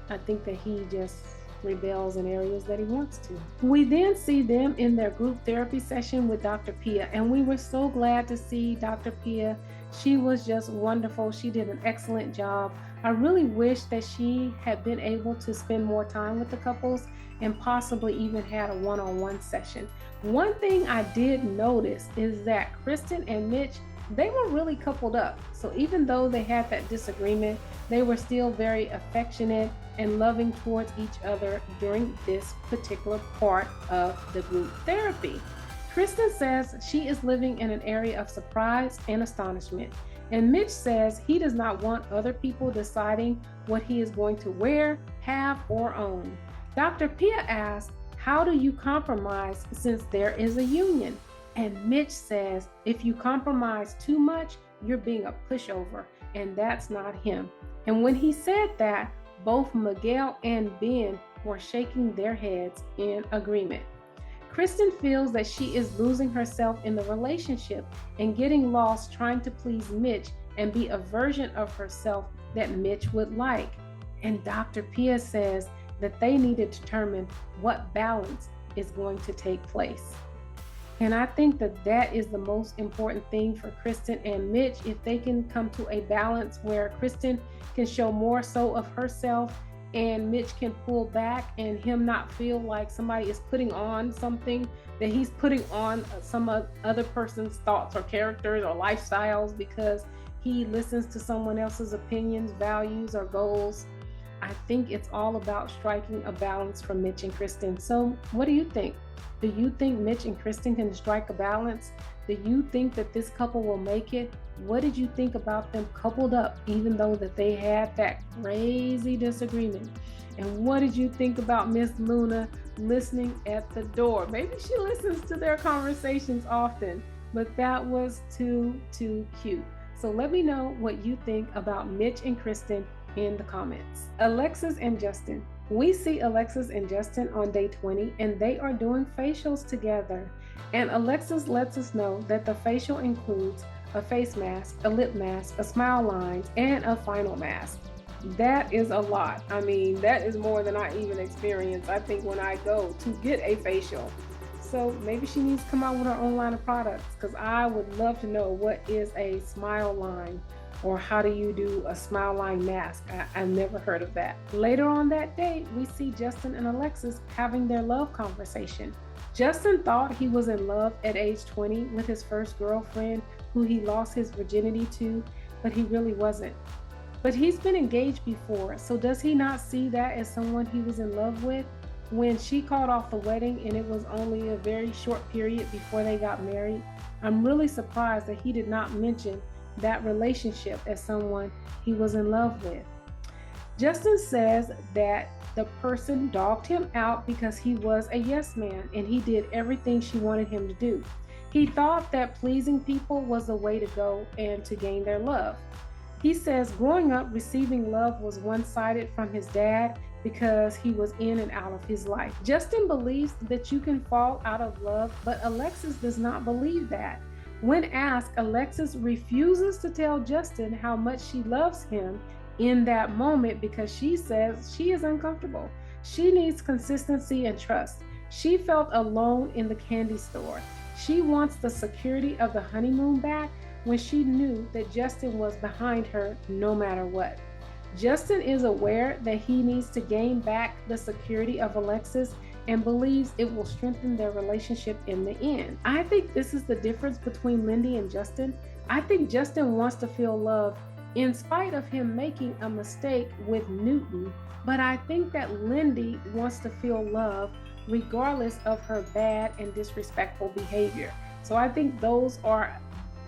I think that he just rebels in areas that he wants to. We then see them in their group therapy session with Dr. Pia, and we were so glad to see Dr. Pia. She was just wonderful. She did an excellent job. I really wish that she had been able to spend more time with the couples and possibly even had a one-on-one session. One thing I did notice is that KRYSTIN and Mitch, they were really coupled up. So even though they had that disagreement, they were still very affectionate and loving towards each other during this particular part of the group therapy. KRYSTIN says she is living in an area of surprise and astonishment. And Mitch says he does not want other people deciding what he is going to wear, have, or own. Dr. Pia asks, how do you compromise since there is a union? And Mitch says, if you compromise too much, you're being a pushover, and that's not him. And when he said that, both Miguel and Ben were shaking their heads in agreement. KRYSTIN feels that she is losing herself in the relationship and getting lost trying to please Mitch and be a version of herself that Mitch would like. And Dr. Pia says that they need to determine what balance is going to take place. And I think that that is the most important thing for KRYSTIN and Mitch, if they can come to a balance where KRYSTIN can show more so of herself and Mitch can pull back, and him not feel like somebody is putting on something, that he's putting on some other person's thoughts or characters or lifestyles because he listens to someone else's opinions, values, or goals. I think it's all about striking a balance for Mitch and KRYSTIN. So what do you think? Do you think Mitch and KRYSTIN can strike a balance? Do you think that this couple will make it? What did you think about them coupled up, even though that they had that crazy disagreement? And what did you think about Miss Luna listening at the door? Maybe she listens to their conversations often, but that was too cute. So let me know what you think about Mitch and KRYSTIN in the comments. Alexis and Justin. We see Alexis and Justin on day 20, and they are doing facials together. And Alexis lets us know that the facial includes a face mask, a lip mask, a smile lines, and a final mask. That is a lot. I mean, that is more than I even experience, I think, when I go to get a facial. So maybe she needs to come out with her own line of products, because I would love to know what is a smile line, or how do you do a smile line mask? I've never heard of that. Later on that day, we see Justin and Alexis having their love conversation. Justin thought he was in love at age 20 with his first girlfriend who he lost his virginity to, but he really wasn't. But he's been engaged before, so does he not see that as someone he was in love with? When she called off the wedding and it was only a very short period before they got married, I'm really surprised that he did not mention that relationship as someone he was in love with. Justin says that the person dogged him out because he was a yes man and he did everything she wanted him to do. He thought that pleasing people was the way to go and to gain their love. He says growing up, receiving love was one-sided from his dad because he was in and out of his life. Justin believes that you can fall out of love, but Alexis does not believe that. When asked, Alexis refuses to tell Justin how much she loves him in that moment because she says she is uncomfortable. She needs consistency and trust. She felt alone in the candy store. She wants the security of the honeymoon back when she knew that Justin was behind her no matter what. Justin is aware that he needs to gain back the security of Alexis and believes it will strengthen their relationship in the end. I think this is the difference between Lindy and Justin. I think Justin wants to feel love in spite of him making a mistake with Newton, but I think that Lindy wants to feel love regardless of her bad and disrespectful behavior. So I think those are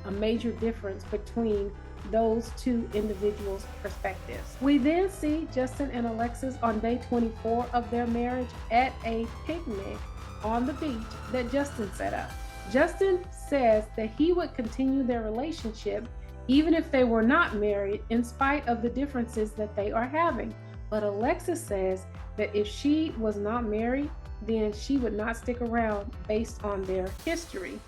a major difference between those two individuals' perspectives. We then see Justin and Alexis on day 24 of their marriage at a picnic on the beach that Justin set up. Justin says that he would continue their relationship even if they were not married in spite of the differences that they are having. But Alexis says that if she was not married, then she would not stick around based on their history.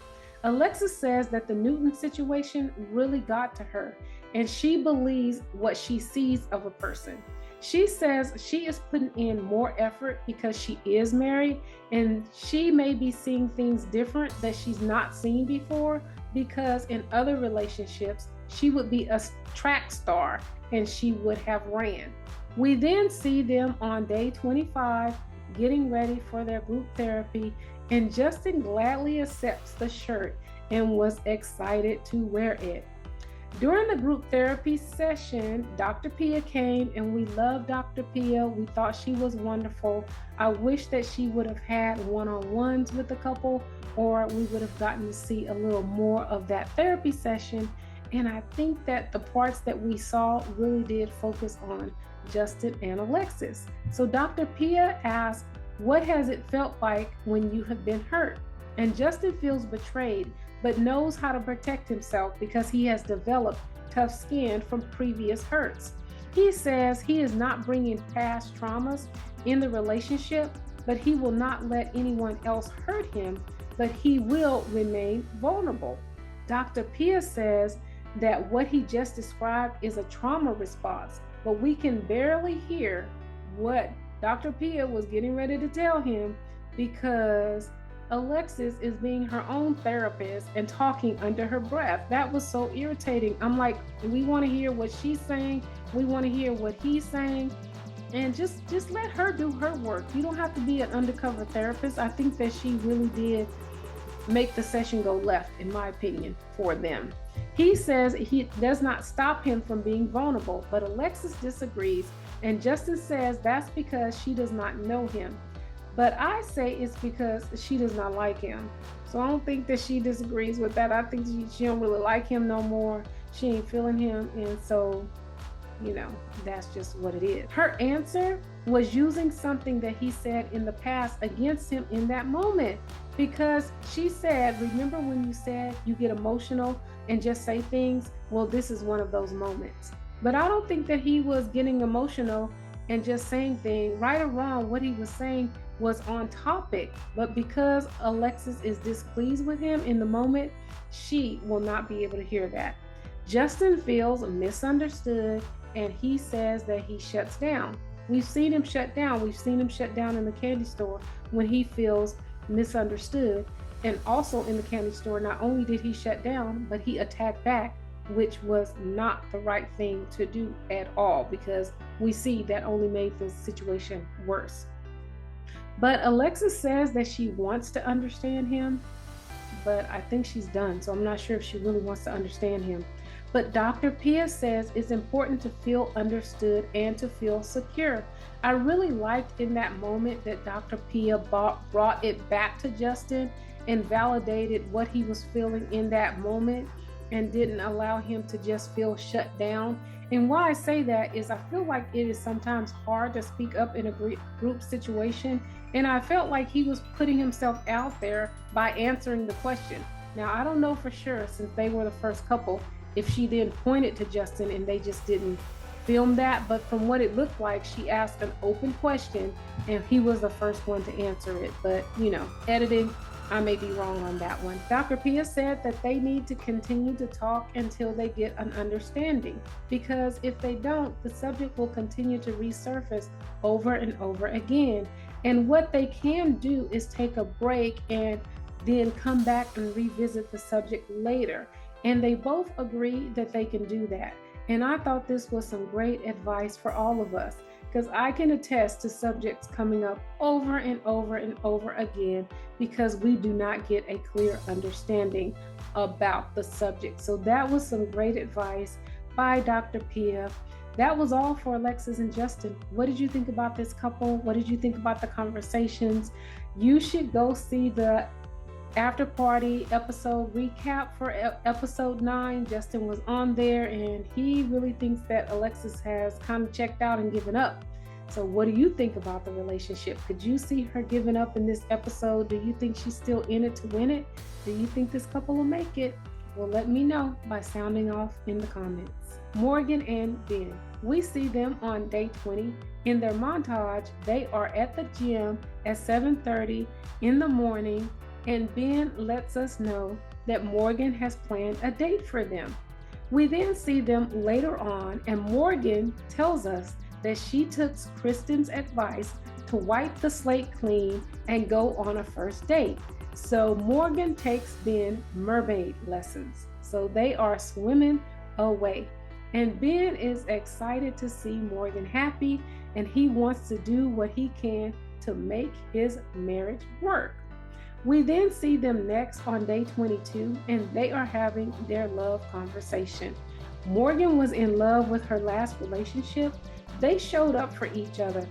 Alexis says that the Newton situation really got to her, and she believes what she sees of a person. She says she is putting in more effort because she is married, and she may be seeing things different that she's not seen before, because in other relationships, she would be a track star and she would have ran. We then see them on day 25 getting ready for their group therapy, and Justin gladly accepts the shirt and was excited to wear it. During the group therapy session, Dr. Pia came, and we loved Dr. Pia. We thought she was wonderful. I wish that she would have had one-on-ones with the couple, or we would have gotten to see a little more of that therapy session And I think that the parts that we saw really did focus on Justin and Alexis. So Dr. Pia asked, what has it felt like when you have been hurt? And Justin feels betrayed, but knows how to protect himself because he has developed tough skin from previous hurts. He says he is not bringing past traumas in the relationship, but he will not let anyone else hurt him, but he will remain vulnerable. Dr. Pia says that what he just described is a trauma response, but we can barely hear what Dr. Pia was getting ready to tell him because Alexis is being her own therapist and talking under her breath. That was so irritating. I'm like, we want to hear what she's saying. We want to hear what he's saying. And just let her do her work. You don't have to be an undercover therapist. I think that she really did make the session go left, in my opinion, for them. He says he does not stop him from being vulnerable, but Alexis disagrees, and Justin says that's because she does not know him. But I say it's because she does not like him. So I don't think that she disagrees with that. I think she don't really like him no more. She ain't feeling him, and so, that's just what it is. Her answer was using something that he said in the past against him in that moment, because she said, remember when you said you get emotional and just say things? Well, this is one of those moments. But I don't think that he was getting emotional and just saying things. Right or wrong, what he was saying was on topic, but because Alexis is displeased with him in the moment, she will not be able to hear that. Justin feels misunderstood, and he says that he shuts down. We've seen him shut down. We've seen him shut down in the candy store when he feels misunderstood. And also in the candy store, not only did he shut down, but he attacked back, which was not the right thing to do at all, because we see that only made the situation worse. But Alexis says that she wants to understand him, but I think she's done. So I'm not sure if she really wants to understand him. But Dr. Pia says it's important to feel understood and to feel secure. I really liked in that moment that Dr. Pia brought it back to Justin and validated what he was feeling in that moment and didn't allow him to just feel shut down. And why I say that is I feel like it is sometimes hard to speak up in a group situation. And I felt like he was putting himself out there by answering the question. Now, I don't know for sure, since they were the first couple, if she then pointed to Justin and they just didn't film that. But from what it looked like, she asked an open question and he was the first one to answer it. But, editing, I may be wrong on that one. Dr. Pia said that they need to continue to talk until they get an understanding, because if they don't, the subject will continue to resurface over and over again. And what they can do is take a break and then come back and revisit the subject later. And they both agree that they can do that. And I thought this was some great advice for all of us, because I can attest to subjects coming up over and over and over again because we do not get a clear understanding about the subject. So that was some great advice by Dr. Pia. That was all for Alexis and Justin. What did you think about this couple? What did you think about the conversations? You should go see the after party episode recap for episode 9. Justin was on there and he really thinks that Alexis has kind of checked out and given up. So what do you think about the relationship? Could you see her giving up in this episode? Do you think she's still in it to win it? Do you think this couple will make it? Well, let me know by sounding off in the comments. Morgan and Ben. We see them on day 20. In their montage, they are at the gym at 7:30 in the morning, and Ben lets us know that Morgan has planned a date for them. We then see them later on, and Morgan tells us that she took KRYSTIN's advice to wipe the slate clean and go on a first date. So Morgan takes Ben mermaid lessons. So they are swimming away. And Ben is excited to see Morgan happy, and he wants to do what he can to make his marriage work. We then see them next on day 22, and they are having their love conversation. Morgan was in love with her last relationship. They showed up for each other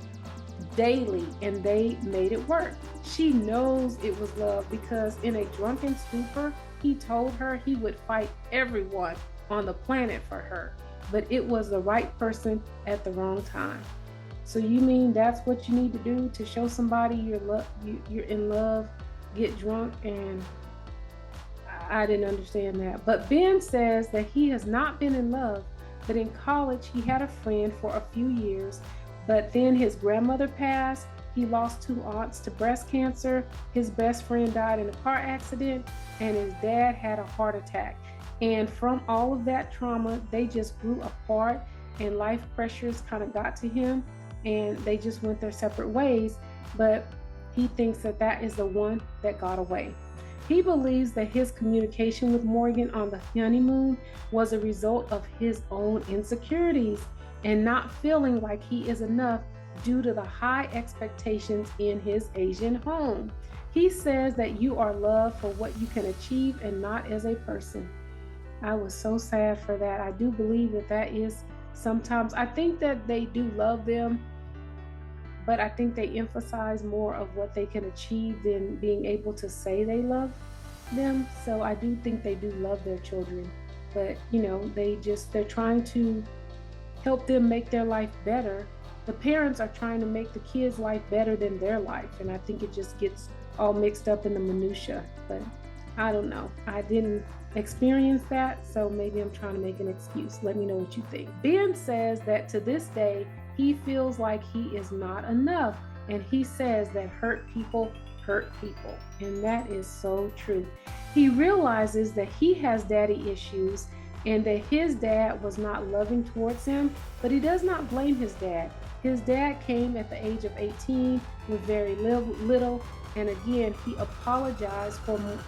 daily, and they made it work. She knows it was love because in a drunken stupor, he told her he would fight everyone on the planet for her, but it was the right person at the wrong time. So you mean that's what you need to do to show somebody you're in love, get drunk? And I didn't understand that. But Ben says that he has not been in love, but in college he had a friend for a few years, but then his grandmother passed. He lost 2 aunts to breast cancer. His best friend died in a car accident, and his dad had a heart attack. And from all of that trauma, they just grew apart, and life pressures kind of got to him, and they just went their separate ways. But he thinks that that is the one that got away. He believes that his communication with Morgan on the honeymoon was a result of his own insecurities and not feeling like he is enough due to the high expectations in his Asian home. He says that you are loved for what you can achieve and not as a person. I was so sad for that. I do believe that that is sometimes, I think that they do love them, but I think they emphasize more of what they can achieve than being able to say they love them. So I do think they do love their children, but they're trying to help them make their life better. The parents are trying to make the kids' life better than their life, and I think it just gets all mixed up in the minutia. But I don't know. I didn't experience that, so maybe I'm trying to make an excuse. Let me know what you think. Ben says that to this day, he feels like he is not enough, and he says that hurt people hurt people, and that is so true. He realizes that he has daddy issues and that his dad was not loving towards him, but he does not blame his dad. His dad came at the age of 18 with very little, and again, he apologized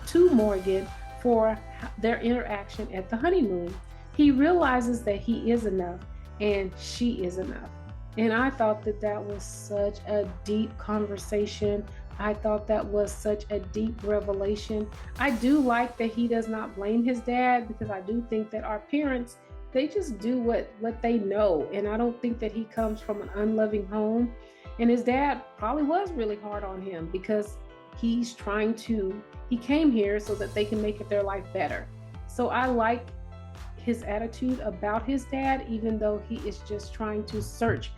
to Morgan for their interaction at the honeymoon. He realizes that he is enough and she is enough. And I thought that that was such a deep conversation. I thought that was such a deep revelation. I do like that he does not blame his dad, because I do think that our parents, they just do what they know. And I don't think that he comes from an unloving home. And his dad probably was really hard on him because he came here so that they can make their life better. So I like his attitude about his dad, even though he is just trying to search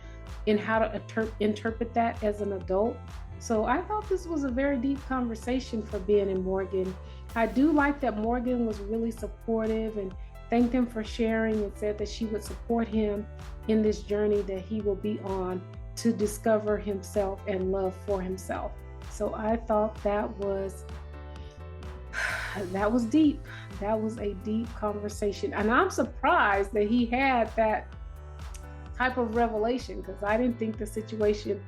in how to interpret that as an adult. So I thought this was a very deep conversation for Ben and Morgan. I do like that Morgan was really supportive and thanked him for sharing and said that she would support him in this journey that he will be on to discover himself and love for himself. So I thought that was deep. That was a deep conversation. And I'm surprised that he had that type of revelation, because I didn't think the situation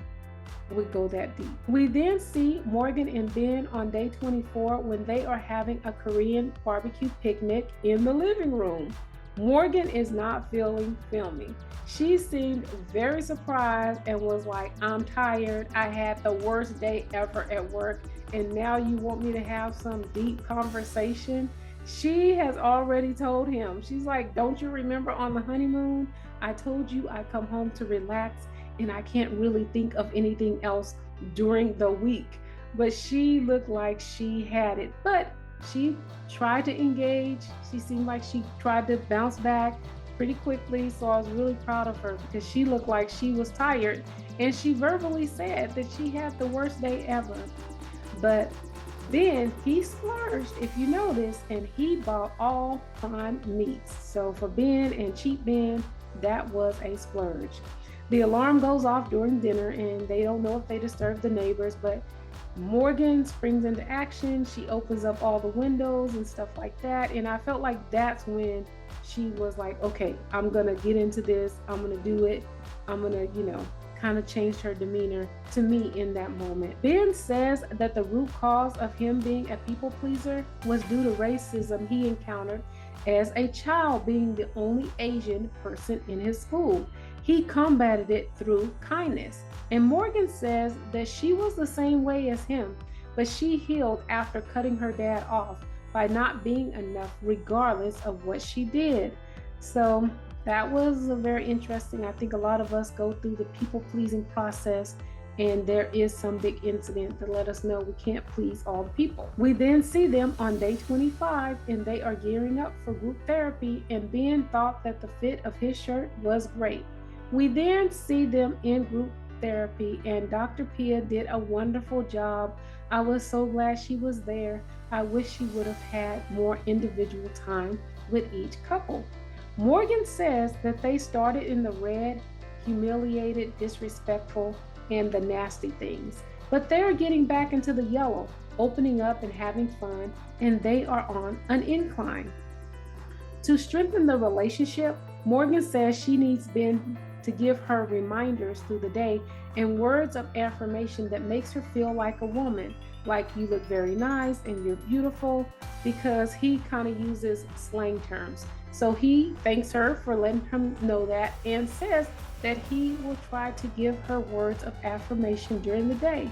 would go that deep. We then see Morgan and Ben on day 24 when they are having a Korean barbecue picnic in the living room. Morgan is not feeling filmy. She seemed very surprised and was like, I'm tired. I had the worst day ever at work, and now you want me to have some deep conversation? She has already told him. She's like, don't you remember on the honeymoon? I told you I come home to relax and I can't really think of anything else during the week. But she looked like she had it. But she tried to engage. She seemed like she tried to bounce back pretty quickly. So I was really proud of her, because she looked like she was tired. And she verbally said that she had the worst day ever. But then he splurged, if you notice, and he bought all prime meats. So for Ben and Cheap Ben, that was a splurge. The alarm goes off during dinner, and they don't know if they disturb the neighbors, but Morgan springs into action. She opens up all the windows and stuff like that. And I felt like that's when she was like, okay, I'm going to get into this. I'm going to do it. I'm going to, kind of changed her demeanor to me in that moment. Ben says that the root cause of him being a people pleaser was due to racism he encountered as a child, being the only Asian person in his school. He combated it through kindness. And Morgan says that she was the same way as him, but she healed after cutting her dad off by not being enough regardless of what she did. So that was very interesting. I think a lot of us go through the people-pleasing process and there is some big incident to let us know we can't please all the people. We then see them on day 25, and they are gearing up for group therapy, and Ben thought that the fit of his shirt was great. We then see them in group therapy, and Dr. Pia did a wonderful job. I was so glad she was there. I wish she would have had more individual time with each couple. Morgan says that they started in the red, humiliated, disrespectful, and the nasty things, but they're getting back into the yellow, opening up and having fun, and they are on an incline. To strengthen the relationship, Morgan says she needs Ben to give her reminders through the day and words of affirmation that makes her feel like a woman, like you look very nice and you're beautiful, because he kind of uses slang terms. So he thanks her for letting him know that and says that he will try to give her words of affirmation during the day.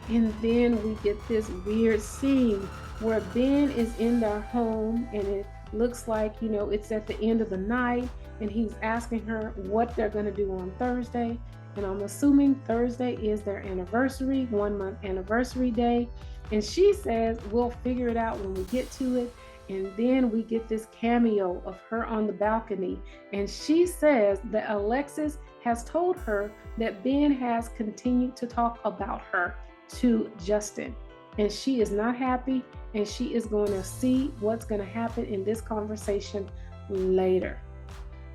And then we get this weird scene where Ben is in their home, and it looks like, it's at the end of the night, and he's asking her what they're going to do on Thursday. And I'm assuming Thursday is their anniversary, 1 month anniversary day. And she says, we'll figure it out when we get to it. And then we get this cameo of her on the balcony. And she says that Alexis has told her that Ben has continued to talk about her to Justin. And she is not happy, and she is going to see what's going to happen in this conversation later.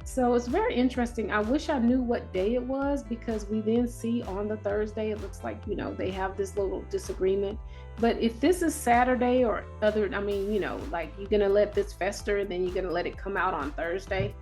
So it's very interesting. I wish I knew what day it was, because we then see on the Thursday, it looks like, they have this little disagreement. But if this is Saturday or other, like you're going to let this fester and then you're going to let it come out on Thursday.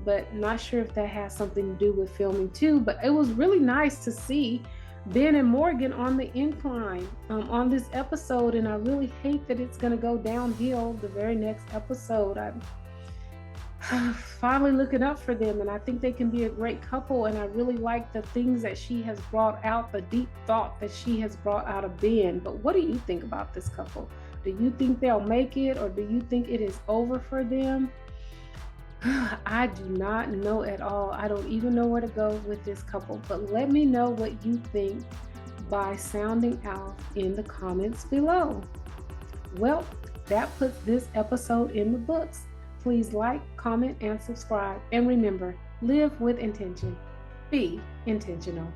But not sure if that has something to do with filming too. But it was really nice to see Ben and Morgan on the incline on this episode. And I really hate that it's going to go downhill the very next episode. I'm finally looking up for them, and I think they can be a great couple. And I really like the things that she has brought out, the deep thought that she has brought out of Ben. But what do you think about this couple? Do you think they'll make it, or do you think it is over for them? I do not know at all. I don't even know where to go with this couple, but let me know what you think by sounding out in the comments below. Well, that puts this episode in the books. Please like, comment, and subscribe. And remember, live with intention. Be intentional.